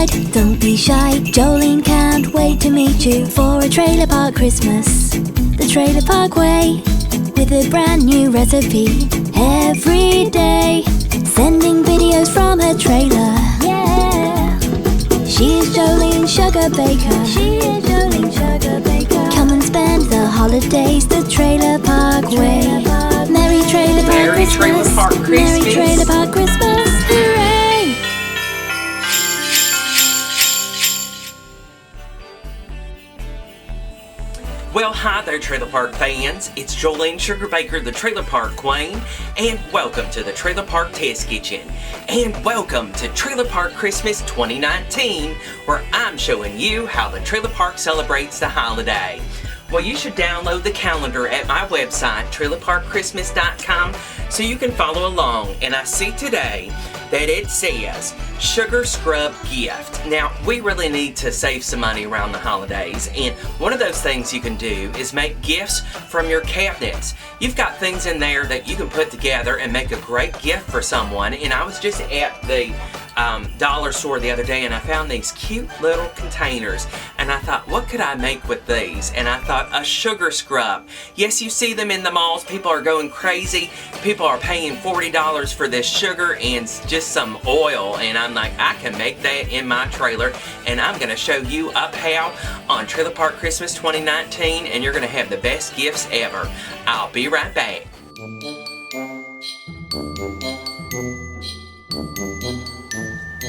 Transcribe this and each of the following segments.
ride, don't be shy. Jolene can't wait to meet you for a trailer park Christmas. The Trailer Park Way, with a brand new recipe every day. Sending videos from her trailer. Yeah. She's Jolene Sugarbaker. She is Jolene Sugarbaker. Come and spend the holidays the Trailer Park Way. Merry Trailer Park Christmas. Trailer Park Christmas. Merry Trailer Park Christmas. Hooray! Well, hi there, Trailer Park fans. It's Jolene Sugarbaker, the Trailer Park Queen, and welcome to the Trailer Park Test Kitchen. And welcome to Trailer Park Christmas 2019, where I'm showing you how the Trailer Park celebrates the holiday. Well, you should download the calendar at my website, trailerparkchristmas.com, so you can follow along. And I see today that it says Sugar Scrub Gift. Now, we really need to save some money around the holidays, and one of those things you can do is make gifts from your cabinets. You've got things in there that you can put together and make a great gift for someone. And I was just at the dollar store the other day and I found these cute little containers, and I thought, what could I make with these? And I thought, a sugar scrub. Yes, you see them in the malls. People are going crazy. People are paying $40 for this sugar and just some oil, and I'm like, I can make that in my trailer, and I'm gonna show you up how on Trailer Park Christmas 2019, and you're gonna have the best gifts ever. I'll be right back.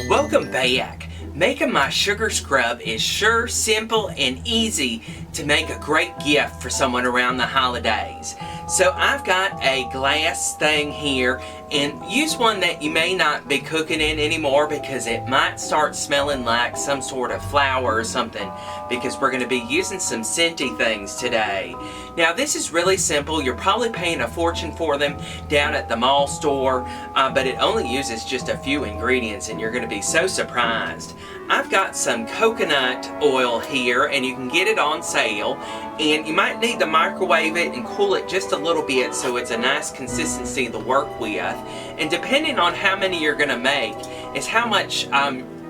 Welcome back. Making my sugar scrub is sure simple and easy to make a great gift for someone around the holidays. So I've got a glass thing here, and use one that you may not be cooking in anymore because it might start smelling like some sort of flour or something, because we're going to be using some scenty things today. Now this is really simple. You're probably paying a fortune for them down at the mall store, but it only uses just a few ingredients and you're going to be so surprised. I've got some coconut oil here, and you can get it on sale, and you might need to microwave it and cool it just a little bit so it's a nice consistency to work with. And depending on how many you're going to make is how much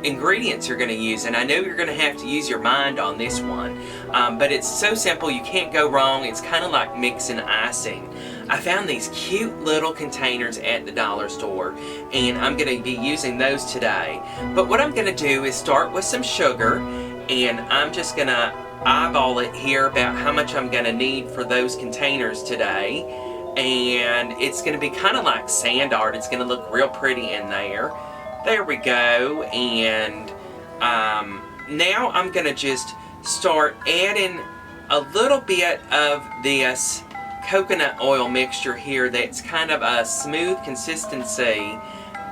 ingredients you're going to use, and I know you're going to have to use your mind on this one, but it's so simple, you can't go wrong. It's kind of like mixing icing. I found these cute little containers at the dollar store, and I'm going to be using those today. But what I'm going to do is start with some sugar, and I'm just going to eyeball it here about how much I'm going to need for those containers today. And it's going to be kind of like sand art. It's going to look real pretty in there. There we go. And now I'm going to just start adding a little bit of this coconut oil mixture here that's kind of a smooth consistency.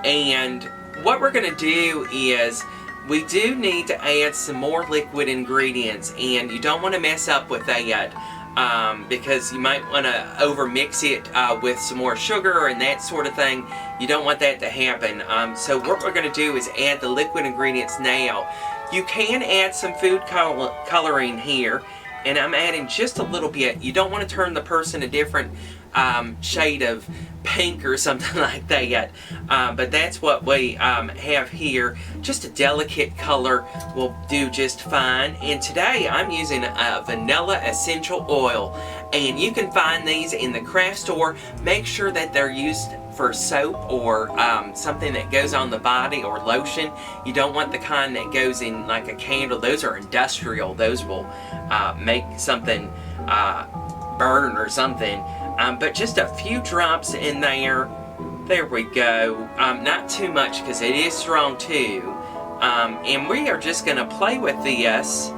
And what we're going to do is we do need to add some more liquid ingredients, and you don't want to mess up with that because you might want to over mix it with some more sugar and that sort of thing. You don't want that to happen. So what we're going to do is add the liquid ingredients now. You can add some food coloring here, and I'm adding just a little bit. You don't want to turn the person a different shade of pink or something like that, but that's what we have here. Just a delicate color will do just fine. And today I'm using a vanilla essential oil, and you can find these in the craft store. Make sure that they're used for soap or something that goes on the body, or lotion. You don't want the kind that goes in like a candle. Those are industrial. Those will make something burn or something. But just a few drops in there. There we go. Not too much because it is strong too. And we are just going to play with this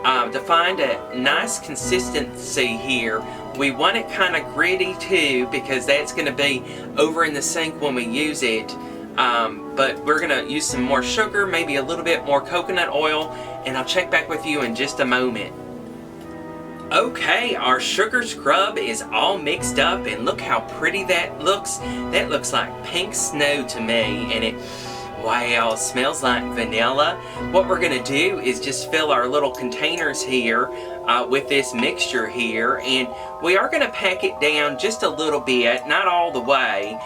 to find a nice consistency here. We want it kind of gritty too, because that's going to be over in the sink when we use it. But we're going to use some more sugar, maybe a little bit more coconut oil, and I'll check back with you in just a moment. Okay, our sugar scrub is all mixed up, and look how pretty that looks. That looks like pink snow to me, and it, wow, smells like vanilla. What we're going to do is just fill our little containers here with this mixture here, and we are going to pack it down just a little bit, not all the way,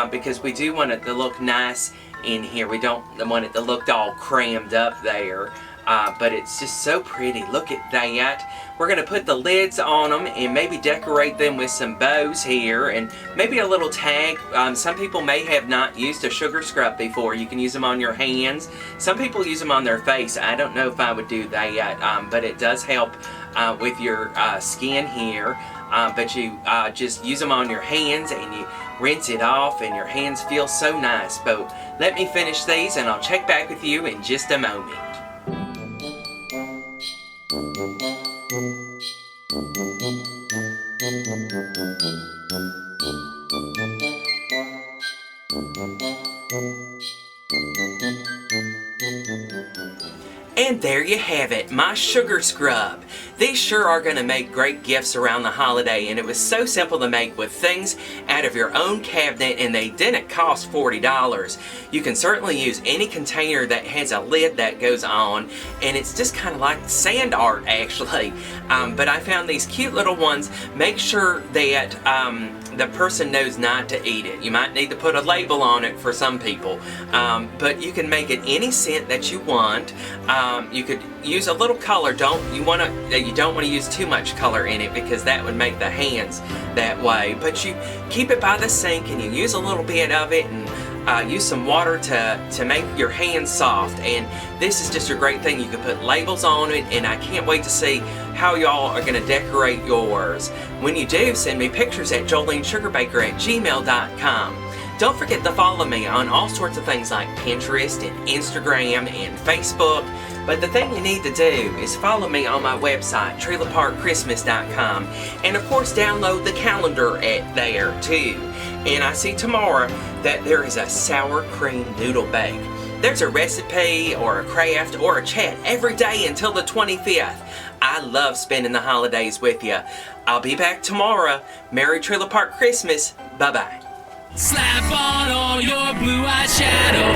because we do want it to look nice in here. We don't want it to look all crammed up there. But it's just so pretty. Look at that. We're going to put the lids on them and maybe decorate them with some bows here and maybe a little tag. Some people may have not used a sugar scrub before. You can use them on your hands. Some people use them on their face. I don't know if I would do that, but it does help with your skin here. But you just use them on your hands and you rinse it off and your hands feel so nice. But let me finish these and I'll check back with you in just a moment. And there you have it, my sugar scrub. These sure are going to make great gifts around the holiday, and it was so simple to make with things out of your own cabinet, and they didn't cost $40. You can certainly use any container that has a lid that goes on, and it's just kind of like sand art actually. But I found these cute little ones. Make sure that the person knows not to eat it. You might need to put a label on it for some people, but you can make it any scent that you want. You could use a little color. You don't want to use too much color in it because that would make the hands that way. But you keep it by the sink and you use a little bit of it and use some water to make your hands soft. And this is just a great thing. You can put labels on it, and I can't wait to see how y'all are going to decorate yours. When you do, send me pictures at jolenesugarbaker@gmail.com. Don't forget to follow me on all sorts of things like Pinterest and Instagram and Facebook. But the thing you need to do is follow me on my website, trailerparkchristmas.com. And of course, download the calendar at there too. And I see tomorrow that there is a sour cream noodle bake. There's a recipe or a craft or a chat every day until the 25th. I love spending the holidays with you. I'll be back tomorrow. Merry Trailer Park Christmas. Bye-bye. Slap on all your blue eyeshadow.